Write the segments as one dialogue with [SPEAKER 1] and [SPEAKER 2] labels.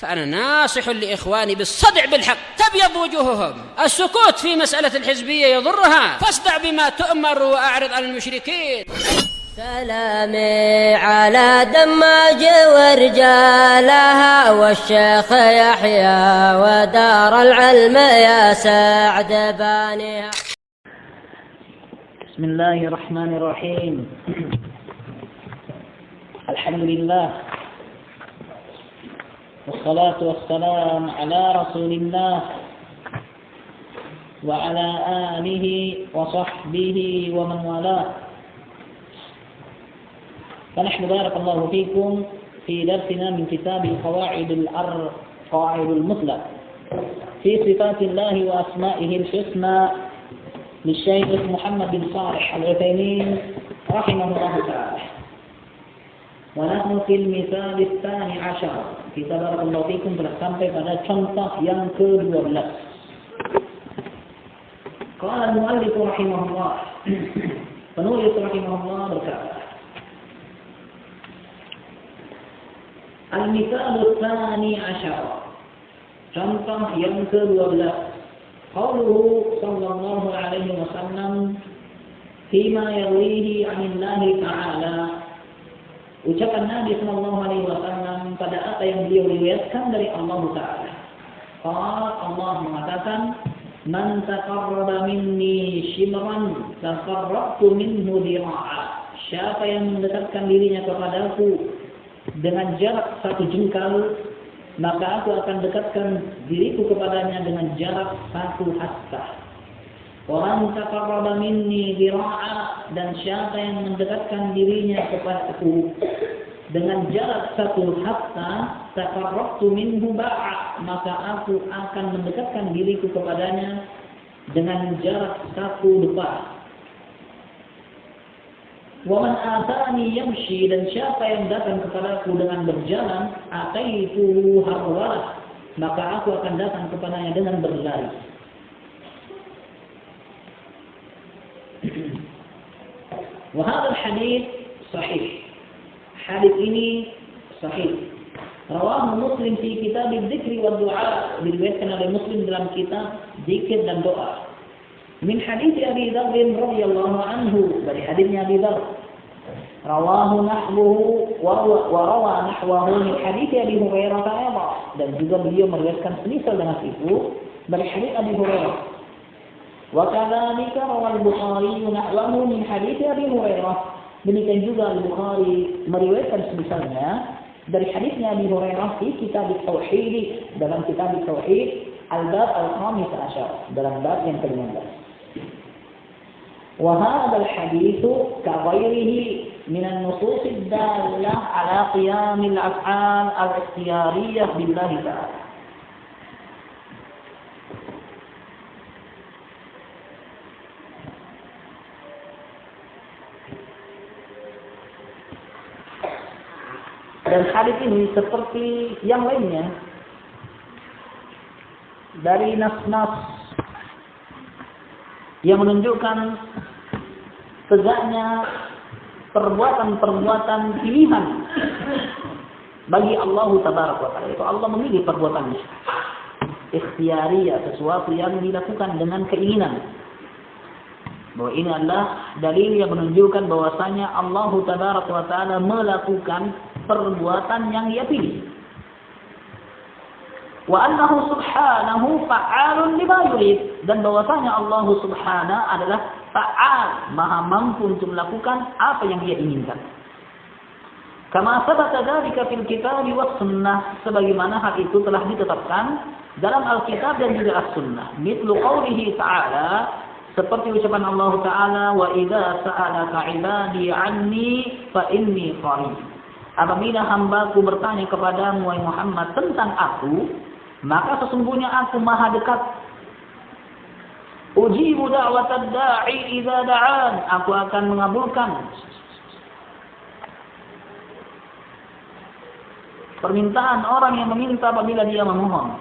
[SPEAKER 1] فأنا ناصح لإخواني بالصدع بالحق تبيض وجوههم. السكوت في مسألة الحزبية يضرها، فاصدع بما تؤمر وأعرض عن المشركين.
[SPEAKER 2] سلامي على دماج ورجالها والشيخ يحيى ودار العلم يا سعد بانيها.
[SPEAKER 3] بسم الله الرحمن الرحيم. الحمد لله والصلاة والسلام على رسول الله وعلى آله وصحبه ومن والاه. فنحن بارك الله فيكم في درسنا من كتاب القواعد المثلى في صفات الله وأسمائه الحسنى للشيخ محمد بن صالح العثيمين رحمه الله تعالى. ونحن في المثال الثاني عشر. Kita barakallahu fikum telah sampai pada contoh yang ke-12. Qala al-muallif rahimahullah. Penulis rahimahullah berkata, Al-mithal tsani asyara. Contoh yang ke-12. Qauluhu sallallahu alaihi wasallam fima yarwihi 'anillahi ta'ala. Ucapan Nabi sallallahu alaihi wasallam pada apa yang beliau riwayatkan dari Allah Ta'ala. Allah mengatakan, "Man taqarraba minni shibran, taqarrabtu minhu dhira'a." Siapa yang mendekatkan dirinya kepadaku dengan jarak satu jengkal, maka aku akan dekatkan diriku kepadanya dengan jarak satu hasta. Wa taqarraba minni dhira'a, dan siapa yang mendekatkan dirinya kepadaku dengan jarak satu hasta, taqarrabtu minhu ba'a, maka aku akan mendekatkan diriku kepadanya dengan jarak satu depa. Wa man atani yamshi, dan siapa yang datang kepadaku dengan berjalan, ataitu harwalah, maka aku akan datang kepadanya dengan berlari. Wa hadzal hadits sahih. Hadits ini sahih. Rawahu Muslim fi kitab dzikri wa du'a, diriwayatkan oleh Muslim dalam kitab zikir dan doa. Min hadits Abi Dzar radhiyallahu anhu, dari hadisnya Abi Dzar. Rawahu nahwuhu wa rawa nahwahu min hadits Abi Hurairah ta'ala, dan juga beliau meriwayatkan semisal dengan itu dari hadis Abi Hurairah. Wa kadzalika rawal Bukhari nahwahu min hadits Abi Hurairah. Demikian juga Al-Bukhari meriwayatkan semisalnya dari hadisnya Abi Hurairah di kitab Tauhid, dalam kitab Tauhid al-bab al-khamis asyar, dalam bab yang ke-15. Wa hadzal haditsu ka ghairihi min an-nusus ad-dallah ala qiyam al-af'al al-ikhtiyariyah billahi ta'ala. Dan hadis ini seperti yang lainnya dari nas-nas yang menunjukkan tegaknya perbuatan-perbuatan pilihan bagi Allah Tabaraka wa Ta'ala. Itu Allah memilih perbuatannya ikhtiyariyah, sesuatu yang dilakukan dengan keinginan. Bahwa ini adalah dalil yang menunjukkan bahwasanya Allah Tabaraka wa Ta'ala melakukan perbuatan yang Dia pilih. Wa annahu subhanahu fa'alun lima yurid, dan bahwasanya Allah Subhanahu adalah fa'al, maha mampu untuk melakukan apa yang Dia inginkan. Kama sabata dzalika fil kitab was sunnah, sebagaimana hal itu telah ditetapkan dalam Alkitab dan juga As-Sunnah. Mithlu qaulihi ta'ala, seperti ucapan Allah Ta'ala, wa idza sa'alaka 'ibadi 'anni fa inni qarib. Apabila hambaku bertanya kepadamu, wahai Muhammad, tentang aku, maka sesungguhnya aku maha dekat. Ujibu da'watad da'i idza da'an, aku akan mengabulkan permintaan orang yang meminta apabila dia memohon.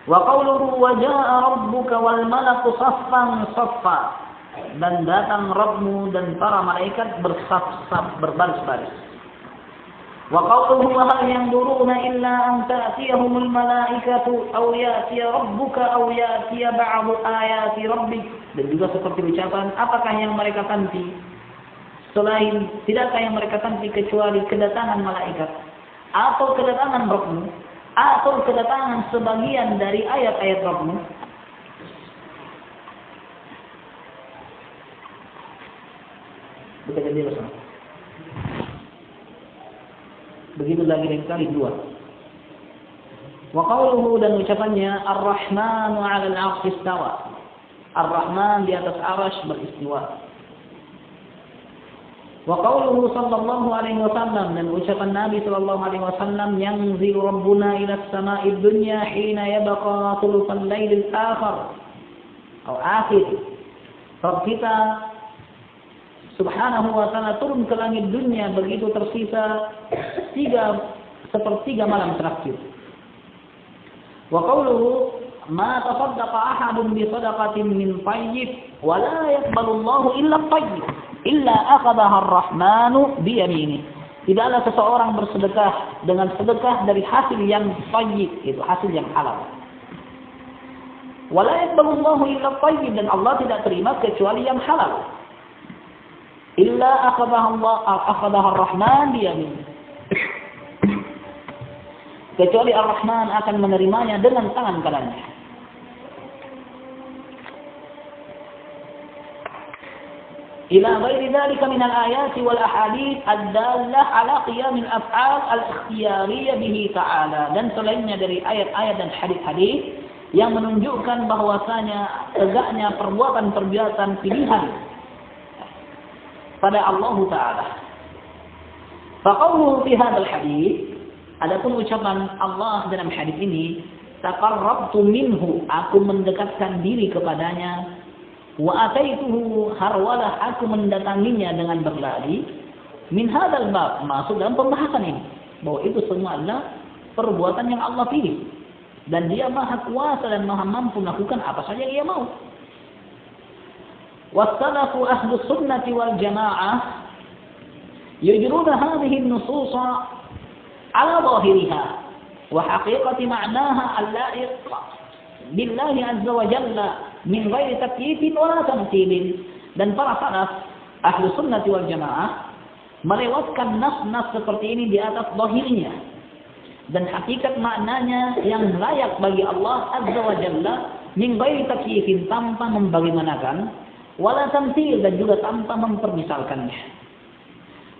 [SPEAKER 3] Wa qawluhu wa jaa'a rabbuka wal malaku saffan saffa, dan datang Rabbmu dan para malaikat bersaf-saf, berbaris-baris. Wa qawluhu wa hal yanzuruna illa an ta'tiyahumul malaikatu aw ya'tiya rabbuka aw ya'tiya ba'du ayati rabbik. Dan juga seperti ucapan, apakah yang mereka tanti selain, tidakkah yang mereka tanti kecuali kedatangan malaikat atau kedatangan Rabbmu atau kedatangan sebagian dari ayat-ayat Rabbmu. Betul dia bersama. Begitu lagi dari kali dua. Wa qawluhu, dan ucapannya Ar-Rahmanu 'ala al-'arsy istawa. Ar-Rahman di atas arsy beristiwa. Wa qawluhu sallallahu alaihi wasallam, dan ucapan Nabi sallallahu alaihi wasallam, yanzilu rabbuna ila as-sama'i ad-dunya hina yabqa thulutsal lailil akhir atau akhir. Rabb kita Subhanahu wa ta'ala turun ke langit dunia begitu tersisa 3/4 malam terakhir. Wa qawluhu ma tasaddaqa ahadun bi sadaqatin min tayyib wa la yaqbalu Allahu illa tayyib illa akhadhaha ar-rahmanu bi yaminihi. Tidaklah seseorang bersedekah dengan sedekah dari hasil yang tayyib, itu hasil yang halal. Wa la yaqbalu Allahu illa tayyib, dan Allah tidak terima kecuali yang halal. Illa akhadaha ar-Rahman biyamin. Kecuali Ar-Rahman akan menerimanya dengan tangan kanannya. Ila ghairi dzalika min al-ayati wal ahadits ad-dallah ala qiyam al-af'al al-ikhtiyariyah bihi ta'ala, dan selainnya dari ayat-ayat dan hadis-hadis yang menunjukkan bahwasanya tegaknya perbuatan-perbuatan pilihan pada Allah Ta'ala. Faqawluhu fi hadzal hadits, adapun ucapan Allah dalam hadis ini, taqarrabtu minhu, aku mendekatkan diri kepadanya, wa ataituhu harwalah, aku mendatanginya dengan berlari, min hadzal bab, masuk dalam pembahasan ini bahwa itu semua adalah perbuatan yang Allah pilih, dan Dia Maha Kuasa dan Maha mampu melakukan apa saja yang Dia mau. والسلف أهل السنة والجماعة يجرون هذه النصوص على ظاهرها وحقيقة معناها اللائق بالله عز وجل من غير تكييف ولا تمثيل. Dan para salaf ahlu sunnati wal jamaah melewatkan nas-nas seperti ini di atas zahirnya dan hakikat maknanya yang layak bagi Allah azza wa jalla, min ghairi takyifin, tanpa membagaimanakan, wala tamthil, dan juga tanpa mempermisalkannya.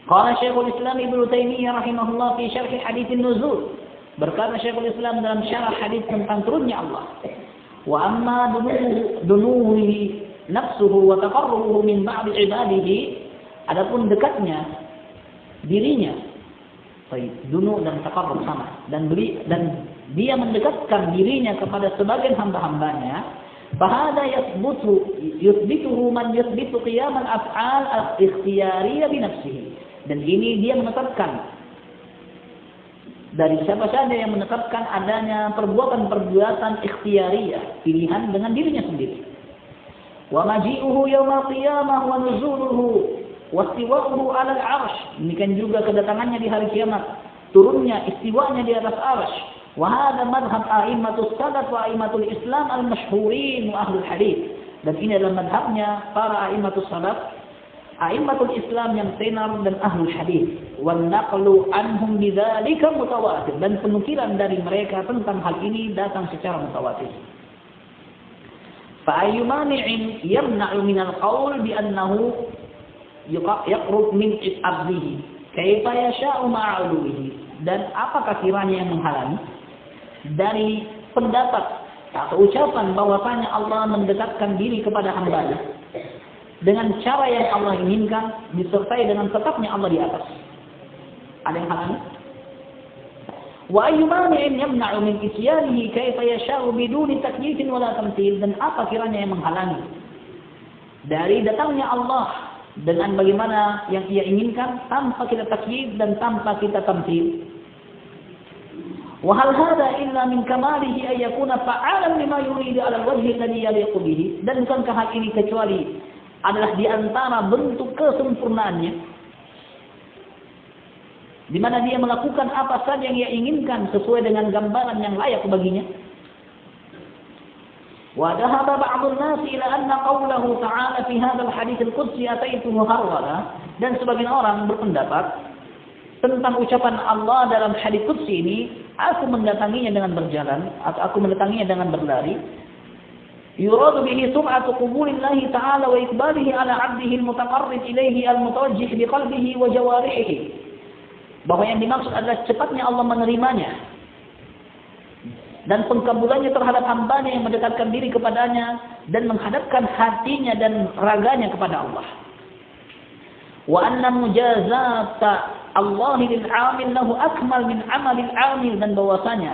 [SPEAKER 3] Qala Syekhul Islam Ibnu Taimiyah rahimahullah fi syarh hadits an-nuzul, berkata Syekhul Islam dalam syarah hadis tentang turunnya Allah, wa amma dunuhi nafsuhu wa taqarrubuhu min ba'd ibadihi, adapun dekatnya dirinya, dunu dan taqarrub sama, dan dia mendekatkan dirinya kepada sebagian hamba-hambanya, فهذا يثبته من يثبت قيام الأفعال الاختيارية بنفسه. Dan ini dia menetapkan, dari siapa saja yang menetapkan adanya perbuatan-perbuatan ikhtiyariyah, pilihan dengan dirinya sendiri. Wa maji'uhu yawmal qiyamah wa nuzuluhu wa istiwa'uhu 'alal 'arsy. Demikian juga kedatangannya di hari kiamat, turunnya, istiwanya di atas arsy. Wahada madhab a'immatus salaf wa a'immatul Islam al-mashhurin wa ahlul hadis. Dan ini adalah madhabnya para a'immatus salaf, a'immatul Islam yang tenar, dan ahlul hadis. Wan naqlu anhum bidzalika mutawatir, dan penukilan dari mereka tentang hal ini datang secara mutawatir. Fa ayyu mani'in yamna'u min al-qawl bi annahu yaqrub min abdihi kaifa yasha'u ma'aluhi. Dan apakah kiranya yang menghalangi dari pendapat atau ucapan bahwasanya Allah mendekatkan diri kepada hamba-Nya dengan cara yang Allah inginkan, disertai dengan tetapnya Allah di atas? Ada yang halangi? Wa ayyu mani'in yamna'u min isyanihi kaifa yasha'u biduni takyifin wala tamthil. Dan apa kiranya yang menghalangi dari datangnya Allah dengan bagaimana yang Ia inginkan, tanpa kita takyif dan tanpa kita tamthil? Wa hal hadha illa min kamalihi ay yakuna fa'alan lima yuridu 'ala al-wajhi alladhi yaliqu bihi. Dan bukankah hal ini kecuali adalah di antara bentuk kesempurnaannya, di mana dia melakukan apa saja yang ia inginkan sesuai dengan gambaran yang layak baginya. Wa dhahaba ba'dun nas ila anna qawlahu ta'ala fi hadzal hadits al-qudsi ataituhu harwala, dan sebagian orang berpendapat tentang ucapan Allah dalam hadits qudsi ini, aku mendatanginya dengan berjalan atau aku mendatanginya dengan berlari. Yuradu bihi sum'atu qubulillahi ta'ala wa iqbalihi ala 'abdihi al-mutaqarrib ilayhi al-mutawajjih biqalbihi wa jawarihi. Bahwa yang dimaksud adalah cepatnya Allah menerimanya dan pengkabulannya terhadap hambanya yang mendekatkan diri kepadanya dan menghadapkan hatinya dan raganya kepada Allah. Wa anna mujazata Allah lil 'amil lahu akmal min 'amalil 'amil, dan bahwasanya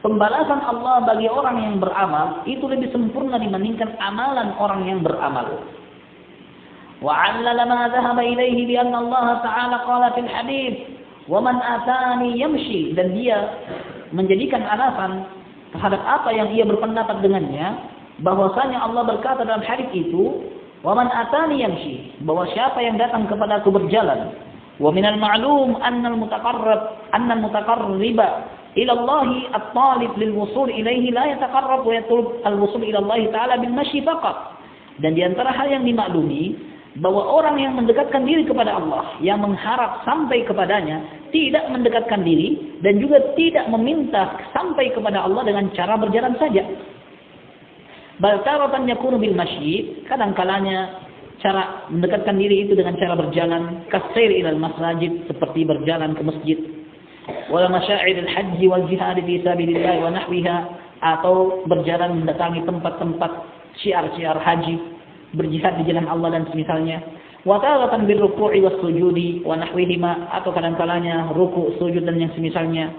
[SPEAKER 3] pembalasan Allah bagi orang yang beramal itu lebih sempurna dibandingkan amalan orang yang beramal. Wa 'allala ma dhahaba ilaihi bi anna Allah ta'ala qala fil hadits wa man atani yamshi, dan dia menjadikan alasan terhadap apa yang ia berpendapat dengannya, bahwasanya Allah berkata dalam hadis itu, wa man atani yamshi, bahwa siapa yang datang kepadaku berjalan. Wa minal ma'lum anna al-mutaqarriba ila Allah at-talib lil wusul ilaihi la yataqarrab wa yatlub al-wusul ila Allah ta'ala bil mashi faqat. Dan di antara hal yang dimaklumi bahwa orang yang mendekatkan diri kepada Allah, yang mengharap sampai kepadanya, tidak mendekatkan diri dan juga tidak meminta sampai kepada Allah dengan cara berjalan saja. Bal taratan yakunu bil masyi, kadang-kalanya cara mendekatkan diri itu dengan cara berjalan, kasair ilal masajid, seperti berjalan ke masjid, wala masyair al haji wal jihad fi sabilillah wa nahwiha, atau berjalan mendatangi tempat-tempat syiar-syiar haji, berjihad di jalan Allah dan semisalnya. Wa taratan bir ruku'i was sujudi wa nahwihima, atau kadang-kalanya ruku', sujud dan yang semisalnya.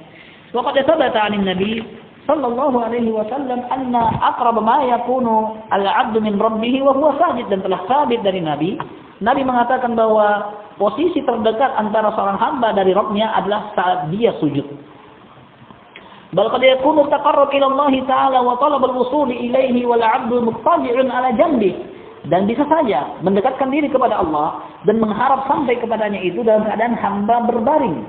[SPEAKER 3] Wa qad thabata 'anil nabi sallallahu alaihi wasallam anna aqrab ma yakunu al-'abdu min rabbih wa huwa sajid, dan telah sabit dari Nabi mengatakan bahwa posisi terdekat antara seorang hamba dari Rabb-nya adalah saat dia sujud. Bal qad yakunu taqarrub ila Allah ta'ala wa talab al-wusul ilaihi wal 'abdu muqtadi'un ala janbihi, dan bisa saja mendekatkan diri kepada Allah dan mengharap sampai kepadanya itu dalam keadaan hamba berbaring.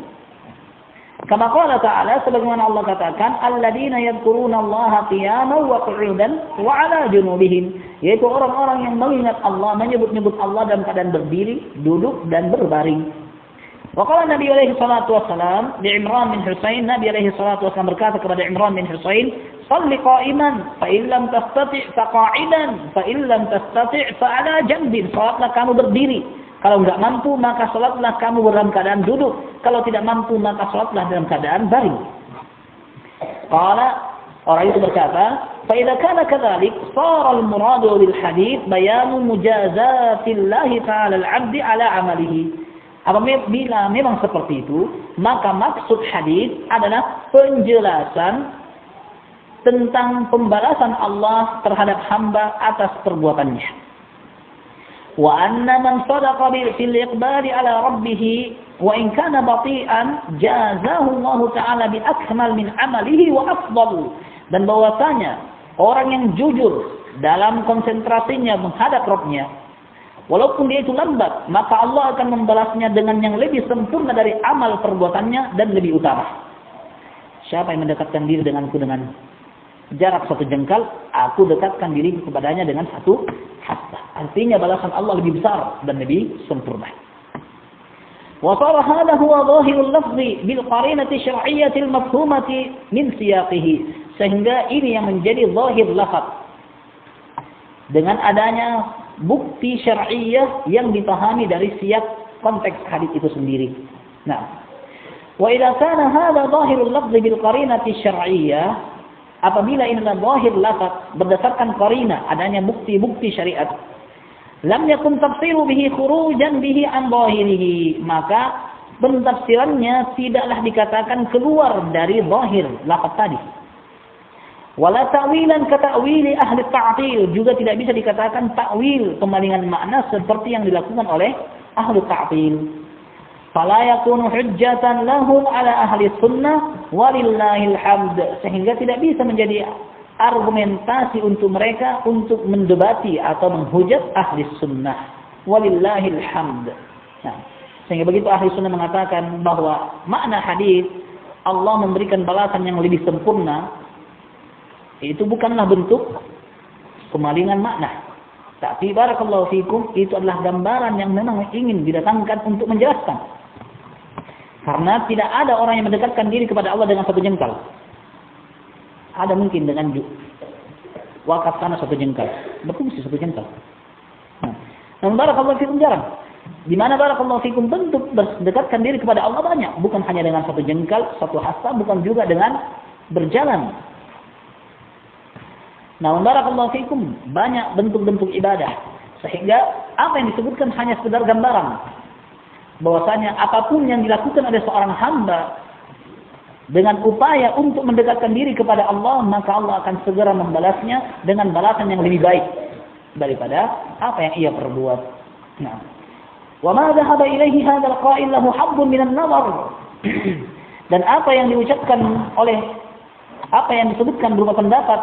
[SPEAKER 3] Kama qala ta'ala, sebagaimana Allah katakan, alladzina yadhkuruna Allaha qiyaman wa qu'udan wa 'ala junubihim, yaitu orang-orang yang mengingat Allah, menyebut-nyebut Allah dalam keadaan berdiri, duduk dan berbaring. Wa qala Nabi alaihi salatu wassalam li Imran bin Husain, Nabi alaihi salatu wassalam berkata kepada Imran bin Husain, salli qa'iman fa in lam tastati' fa qa'idan fa in lam tastati' fa 'ala janbin, salatlah kamu berdiri, kalau enggak mampu maka salatlah kamu dalam keadaan duduk, kalau tidak mampu maka salatlah dalam keadaan baring. Qala, orang itu berkata, fa idza kana kadzalik sara al-muradu bil hadits bayanu mujazatillahi ta'ala al-'abdi 'ala 'amalihi. Apabila memang seperti itu, maka maksud hadis adalah penjelasan tentang pembalasan Allah terhadap hamba atas perbuatannya. Wa anna man sadaqa bil iqbali ala rabbih wa in kana bati'an jazahu Allah ta'ala bi akmal min amalihi wa afdal. Dan bahwasanya orang yang jujur dalam konsentrasinya menghadap Rabb-nya, walaupun dia itu lambat, maka Allah akan membalasnya dengan yang lebih sempurna dari amal perbuatannya dan lebih utama. Siapa yang mendekatkan diri denganku dengan jarak satu jengkal, aku dekatkan diri kepadanya dengan satu hasta. Artinya balasan Allah lebih besar dan lebih sempurna. Wa sara hadha huwa zahirul lafzi bil qarinati syar'iyyati al mafhumati min siyaqihi, sehingga ini yang menjadi zahir lafaz dengan adanya bukti syar'iyyah yang dipahami dari siap konteks hadis itu sendiri. Nah, wa idza kana hadha zahirul lafzi bil qarinati syar'iyyah, apabila ini adalah zahir lafaz berdasarkan qarina, adanya bukti-bukti syariat, lam yakun tafsiru bihi khurujan bihi an zahirihi, maka pentafsirannya tidaklah dikatakan keluar dari zahir lafaz tadi. Wala ta'wilan ka ta'wili ahli ta'til, juga tidak bisa dikatakan ta'wil, pemalingan makna seperti yang dilakukan oleh ahli ta'til. Fala yakunu hujjatan lahum ala ahli sunnah walillahil hamd, sehingga tidak bisa menjadi argumentasi untuk mereka untuk mendebati atau menghujat ahli sunnah. Walillahil hamd. Nah, Sehingga begitu ahli sunnah mengatakan bahwa makna hadis Allah memberikan balasan yang lebih sempurna itu bukanlah bentuk kemalingan makna. Tapi barakallahu fikum itu adalah gambaran yang memang ingin didatangkan untuk menjelaskan. Karena tidak ada orang yang mendekatkan diri kepada Allah dengan satu jengkal. Ada mungkin dengan wakaf tanah satu jengkal, berfungsi satu jengkal. Namun barakallahu fikum jarang. Di mana barakallahu fikum bentuk mendekatkan diri kepada Allah banyak, bukan hanya dengan satu jengkal, satu hasta, bukan juga dengan berjalan. Namun barakallahu fikum banyak bentuk-bentuk ibadah, sehingga apa yang disebutkan hanya sekedar gambaran bahwasanya apapun yang dilakukan oleh seorang hamba dengan upaya untuk mendekatkan diri kepada Allah, maka Allah akan segera membalasnya dengan balasan yang lebih baik daripada apa yang ia perbuat. Nah, wa ma dhahaba ilaihi hadzal qa'il lahu habbun minan nazar. Dan apa yang diucapkan oleh apa yang disebutkan berupa pendapat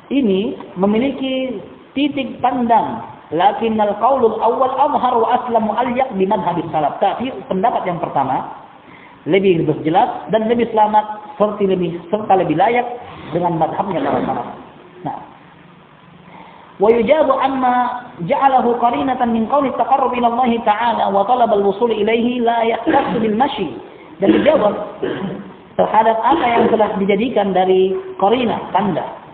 [SPEAKER 3] ini memiliki titik pandang, lakinnal qaulul awwal azhar wa aslamu alyaq bi madhhabis salaf. Tapi pendapat yang pertama lebih jelas dan lebih selamat serta lebih layak dengan madhabnya para salaf. Nah, wa yujabu amma ja'alahu qarinatan min qawli at-taqarrub ila Allah ta'ala wa talab al-wusul ilayhi la yahtassu bil mashi. Dan dijawab terhadap apa yang telah dijadikan dari qarinah, tanda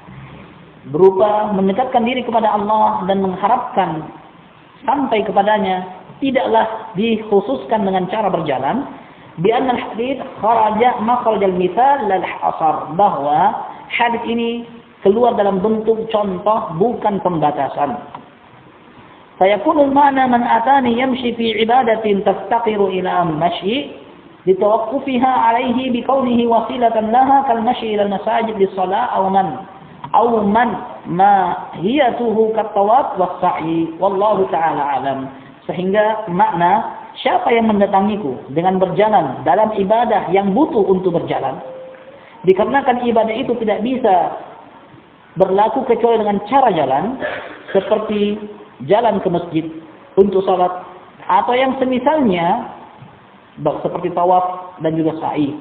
[SPEAKER 3] berupa mendekatkan diri kepada Allah dan mengharapkan sampai kepadanya, tidaklah dikhususkan dengan cara berjalan. Bi'anna al-hadith kharaja makhraj al-mithal lal hasar, bahwa hadis ini keluar dalam bentuk contoh bukan pembatasan. Sayakunu al-ma'na man atani yamshi fi ibadatin tastaqiru ila mashi litawaqqufiha alayhi biqawlihi wasilatan laha kal mashi ila al-masajid lis-salah aw man ma hiyatuhu kat-tawaf was-sa'i wallahu ta'ala alam. Sehingga makna siapa yang mendatangiku dengan berjalan dalam ibadah yang butuh untuk berjalan, dikarenakan ibadah itu tidak bisa berlaku kecuali dengan cara jalan, seperti jalan ke masjid untuk salat atau yang semisalnya seperti tawaf dan juga sa'i.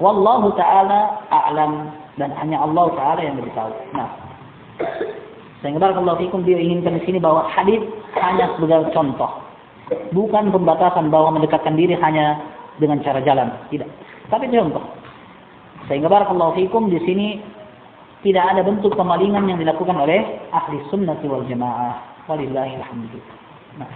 [SPEAKER 3] Wallahu ta'ala a'lam, dan hanya Allah Ta'ala yang lebih tahu. Nah, sehingga barakallahu fikum dia inginkan di sini bahwa hadis hanya sebagai contoh, bukan pembatasan bahwa mendekatkan diri hanya dengan cara jalan, tidak. Tapi contoh. Sehingga barakallahu fikum di sini tidak ada bentuk kemalingan yang dilakukan oleh ahli sunnah wal jamaah. Walillahil hamdu. Nah,